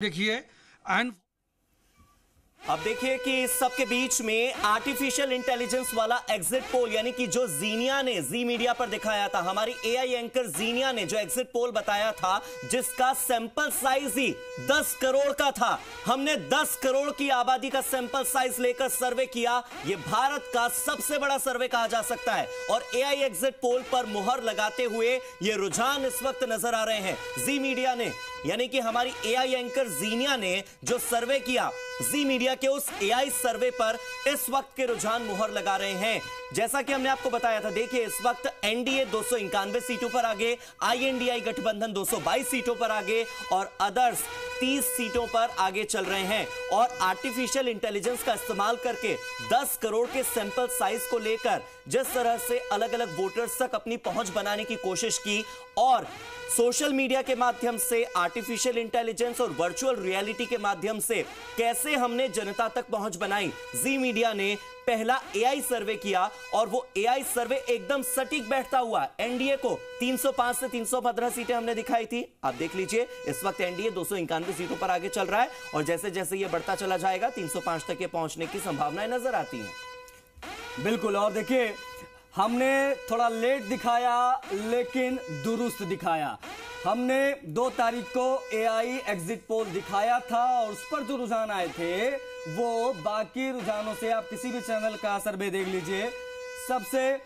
देखिए एंड अब देखिए कि इस सब के बीच में आर्टिफिशियल इंटेलिजेंस वाला एग्जिट पोल यानी कि जो जीनिया ने जी मीडिया पर दिखाया था, हमारी एआई एंकर जीनिया ने जो एग्जिट पोल बताया था, जिसका सैंपल साइज ही 10 करोड़ का था। हमने 10 करोड़ की आबादी का सैंपल साइज लेकर सर्वे किया। यह भारत का सबसे बड़ा सर्वे कहा जा सकता है और एआई एग्जिट पोल पर मुहर लगाते हुए ये रुझान इस वक्त नजर आ रहे हैं। जी मीडिया ने यानी कि हमारी एआई एंकर जीनिया ने जो सर्वे किया, जी मीडिया के उस एआई सर्वे पर इस वक्त के रुझान मुहर लगा रहे हैं। जैसा कि हमने आपको बताया था, देखिए इस वक्त एनडीए 291 सीटों पर आगे, आईएनडीआई गठबंधन 222 सीटों पर आगे और अदर्स 30 सीटों पर आगे चल रहे हैं। और आर्टिफिशियल इंटेलिजेंस का इस्तेमाल करके 10 करोड़ के सैंपल साइज को लेकर जिस तरह से अलग अलग वोटर्स तक अपनी पहुंच बनाने की कोशिश की और सोशल मीडिया के माध्यम से, आर्टिफिशियल इंटेलिजेंस और वर्चुअल रियलिटी के माध्यम से कैसे हमने जनता तक पहुंच बनाई, जी मीडिया ने पहला एआई सर्वे किया और वो एआई सर्वे एकदम सटीक बैठता हुआ। एनडीए को 305 से 315 सीटें हमने दिखाई थी। आप देख लीजिए इस वक्त एनडीए 291 सीटों पर आगे चल रहा है और जैसे जैसे ये बढ़ता चला जाएगा 305 तक ये पहुंचने की संभावनाएं नजर आती हैं। बिल्कुल। और देखिए हमने थोड़ा लेट दिखाया लेकिन दुरुस्त दिखाया। हमने 2 तारीख को एआई एग्जिट पोल दिखाया था और उस पर जो रुझान आए थे वो बाकी रुझानों से, आप किसी भी चैनल का सर्वे देख लीजिए, सबसे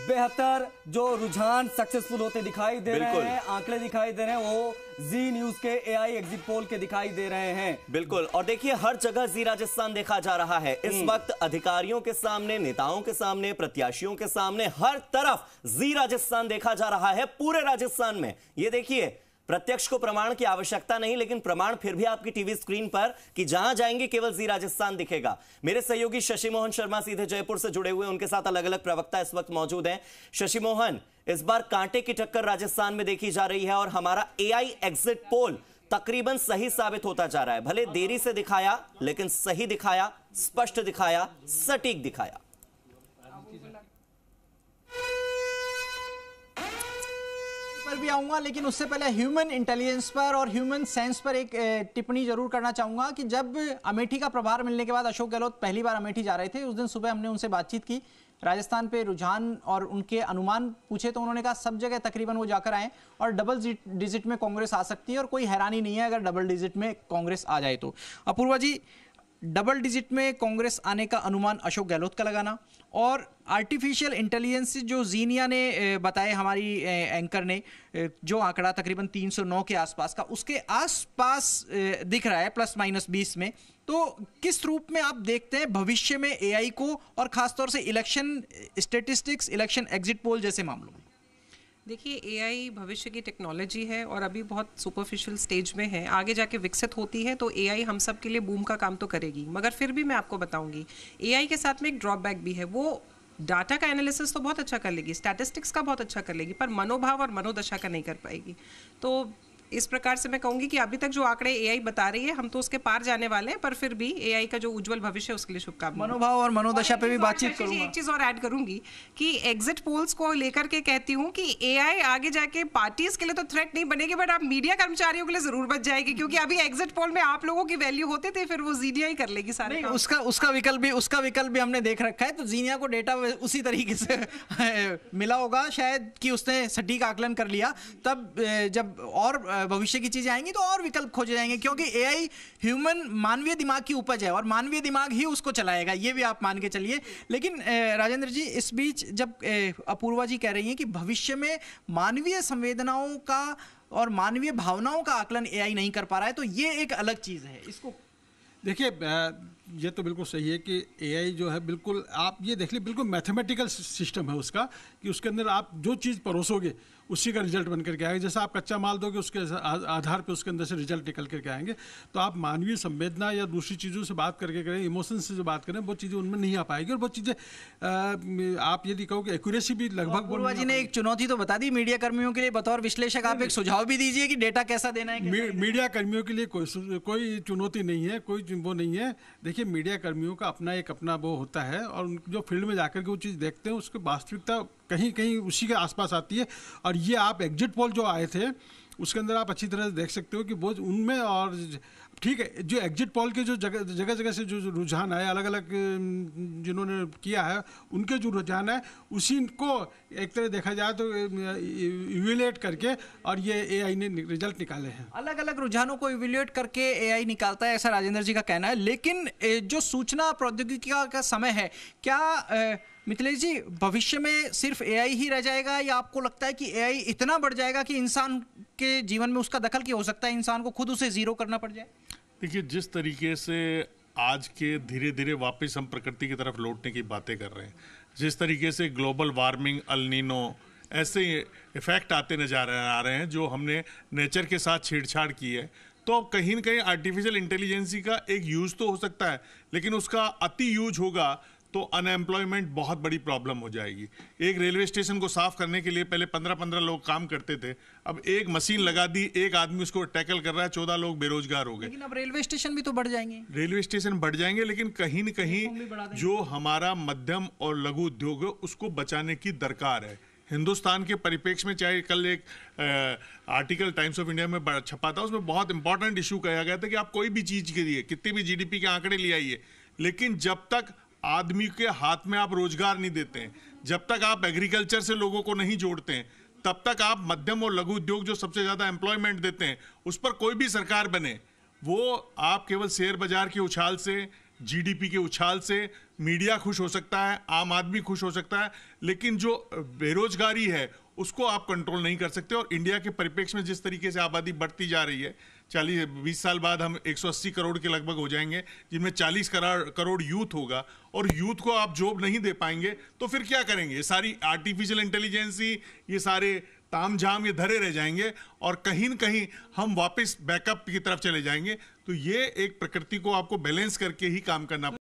बेहतर जो रुझान सक्सेसफुल होते दिखाई दे रहे हैं, आंकड़े दिखाई दे रहे हैं, वो जी न्यूज के एआई एग्जिट पोल के दिखाई दे रहे हैं। बिल्कुल। और देखिए हर जगह जी राजस्थान देखा जा रहा है इस वक्त, अधिकारियों के सामने, नेताओं के सामने, प्रत्याशियों के सामने, हर तरफ जी राजस्थान देखा जा रहा है पूरे राजस्थान में। ये देखिए, प्रत्यक्ष को प्रमाण की आवश्यकता नहीं, लेकिन प्रमाण फिर भी आपकी टीवी स्क्रीन पर कि जहां जाएंगे केवल जी राजस्थान दिखेगा। मेरे सहयोगी शशि मोहन शर्मा सीधे जयपुर से जुड़े हुए, उनके साथ अलग अलग प्रवक्ता इस वक्त मौजूद हैं। शशि मोहन, इस बार कांटे की टक्कर राजस्थान में देखी जा रही है और हमारा एआई एग्जिट पोल तकरीबन सही साबित होता जा रहा है। भले देरी से दिखाया लेकिन सही दिखाया, स्पष्ट दिखाया, सटीक दिखाया। पर भी आऊंगा, लेकिन उससे पहले ह्यूमन इंटेलिजेंस पर और ह्यूमन सेंस पर एक टिप्पणी जरूर करना चाहूंगा कि जब अमेठी का प्रभार मिलने के बाद अशोक गहलोत पहली बार अमेठी जा रहे थे, उस दिन सुबह हमने उनसे बातचीत की, राजस्थान पे रुझान और उनके अनुमान पूछे तो उन्होंने कहा सब जगह तकरीबन वो जाकर आए और डबल डिजिट में कांग्रेस आ सकती है और कोई हैरानी नहीं है अगर डबल डिजिट में कांग्रेस आ जाए तो। अपूर्वा जी, डबल डिजिट में कांग्रेस आने का अनुमान अशोक गहलोत का लगाना और आर्टिफिशियल इंटेलिजेंस जो जीनिया ने बताए, हमारी एंकर ने जो आंकड़ा तकरीबन 309 के आसपास का, उसके आसपास दिख रहा है ±20 में, तो किस रूप में आप देखते हैं भविष्य में एआई को और खासतौर से election statistics, election exit poll जैसे मामलों में? देखिए, एआई भविष्य की टेक्नोलॉजी है और अभी बहुत सुपरफिशियल स्टेज में है। आगे जाके विकसित होती है तो एआई हम सब के लिए बूम का काम तो करेगी, मगर फिर भी मैं आपको बताऊंगी एआई के साथ में एक ड्रॉबैक भी है। वो डाटा का एनालिसिस तो बहुत अच्छा कर लेगी, स्टैटिस्टिक्स का बहुत अच्छा कर लेगी, पर मनोभाव और मनोदशा का नहीं कर पाएगी। तो इस प्रकार से मैं कहूंगी कि अभी तक जो आंकड़े एआई बता रही है हम तो उसके पार जाने वाले हैं, पर फिर भी एआई का जो उज्जवल भविष्य है उसके लिए शुभकामनाएं। मनोभाव और मनोदशा पे भी बातचीत करूंगा। एक चीज और ऐड करूंगी कि एग्जिट पोल्स को लेकर के कहती हूं कि एआई आगे जाके पार्टीज के लिए तो थ्रेट नहीं बनेगी, बट आप मीडिया कर्मचारियों के लिए जरूर बच जाएगी, क्योंकि अभी एग्जिट पोल में आप लोगों की वैल्यू होते थे, फिर वो जीनिया ही कर लेगी सारे। उसका विकल्प भी हमने देख रखा है, तो जीनिया को डेटा उसी तरीके से मिला होगा शायद कि उसने सटीक आकलन कर लिया, तब जब और भविष्य की चीजें आएंगी तो और विकल्प खोजे जाएंगे, क्योंकि एआई ह्यूमन मानवीय दिमाग की उपज है और मानवीय दिमाग ही उसको चलाएगा, ये भी आप मान के चलिए। लेकिन राजेंद्र जी, इस बीच जब अपूर्वा जी कह रही हैं कि भविष्य में मानवीय संवेदनाओं का और मानवीय भावनाओं का आकलन एआई नहीं कर पा रहा है, तो ये एक अलग चीज है। इसको देखिए, ये तो बिल्कुल सही है कि एआई जो है, बिल्कुल आप ये देख लीजिए, बिल्कुल मैथमेटिकल सिस्टम है उसका, कि उसके अंदर आप जो चीज़ परोसोगे उसी का रिजल्ट बन करके आएगा। जैसा आप कच्चा माल दोगे उसके आधार पे उसके अंदर से रिजल्ट निकल करके आएंगे। तो आप मानवीय संवेदना या दूसरी चीज़ों से बात करके करें, इमोशन से जो बात करें, वो चीज़ें उनमें नहीं आ पाएगी और वो चीज़ें आप यदि कहो कि एक्यूरेसी भी लगभग। अपूर्वा जी ने एक चुनौती तो बता दी मीडिया कर्मियों के लिए, बतौर विश्लेषक आप एक सुझाव भी दीजिए कि डेटा कैसा देना है। मीडिया कर्मियों के लिए कोई चुनौती नहीं है, कोई वो नहीं है। देखिए, मीडिया कर्मियों का अपना वो होता है और जो फील्ड में जाकर के वो चीज़ देखते हैं उसकी वास्तविकता कहीं कहीं उसी के आसपास आती है। और ये आप एग्जिट पोल जो आए थे उसके अंदर आप अच्छी तरह से देख सकते हो कि वो उनमें, और ठीक है, जो एग्जिट पोल के जो जगह जगह से जो रुझान है अलग अलग जिन्होंने किया है, उनके जो रुझान है उसी को एक तरह देखा जाए तो इवेल्युएट करके और ये एआई ने रिजल्ट निकाले हैं। अलग अलग रुझानों को इवेल्युएट करके एआई निकालता है, ऐसा राजेंद्र जी का कहना है। लेकिन जो सूचना प्रौद्योगिकी का समय है, क्या मिथिलेश जी भविष्य में सिर्फ एआई ही रह जाएगा, या आपको लगता है कि एआई इतना बढ़ जाएगा कि इंसान के जीवन में उसका दखल क्या हो सकता है, इंसान को खुद उसे जीरो करना पड़ जाए? देखिए, जिस तरीके से आज के धीरे धीरे वापस हम प्रकृति की तरफ लौटने की बातें कर रहे हैं, जिस तरीके से ग्लोबल वार्मिंग, अल नीनो, ऐसे इफेक्ट आते नजर आ रहे हैं जो हमने नेचर के साथ छेड़छाड़ की है, तो अब कहीं न कहीं आर्टिफिशियल इंटेलिजेंसी का एक यूज तो हो सकता है, लेकिन उसका अति यूज होगा तो अनएम्प्लॉयमेंट बहुत बड़ी प्रॉब्लम हो जाएगी। एक रेलवे स्टेशन को साफ करने के लिए पहले 15-15 लोग काम करते थे, अब एक मशीन लगा दी, एक आदमी उसको टैकल कर रहा है, 14 लोग बेरोजगार हो गए। लेकिन अब रेलवे स्टेशन भी तो बढ़ जाएंगे। रेलवे स्टेशन बढ़ जाएंगे, लेकिन कहीं न कहीं जो हमारा मध्यम और लघु उद्योग है उसको बचाने की दरकार है। हिंदुस्तान के परिप्रेक्ष्य में, चाहे कल एक आर्टिकल टाइम्स ऑफ इंडिया में छपा था, उसमें बहुत इंपॉर्टेंट इशू कहा गया था कि आप कोई भी चीज के लिए कितनी भी जीडीपी के आंकड़े ले आइए, लेकिन जब तक आदमी के हाथ में आप रोजगार नहीं देते हैं, जब तक आप एग्रीकल्चर से लोगों को नहीं जोड़ते हैं, तब तक आप मध्यम और लघु उद्योग जो सबसे ज्यादा एम्प्लॉयमेंट देते हैं, उस पर कोई भी सरकार बने, वो आप केवल शेयर बाजार के उछाल से, जीडीपी के उछाल से, मीडिया खुश हो सकता है, आम आदमी खुश हो सकता है, लेकिन जो बेरोजगारी है उसको आप कंट्रोल नहीं कर सकते। और इंडिया के परिप्रेक्ष्य में जिस तरीके से आबादी बढ़ती जा रही है, 40-20 साल बाद हम 180 करोड़ के लगभग हो जाएंगे, जिनमें 40 करोड़ यूथ होगा, और यूथ को आप जॉब नहीं दे पाएंगे तो फिर क्या करेंगे? ये सारी आर्टिफिशियल इंटेलिजेंसी, ये सारे तामझाम ये धरे रह जाएंगे और कहीं न कहीं हम वापस बैकअप की तरफ चले जाएंगे। तो ये एक प्रकृति को आपको बैलेंस करके ही काम करना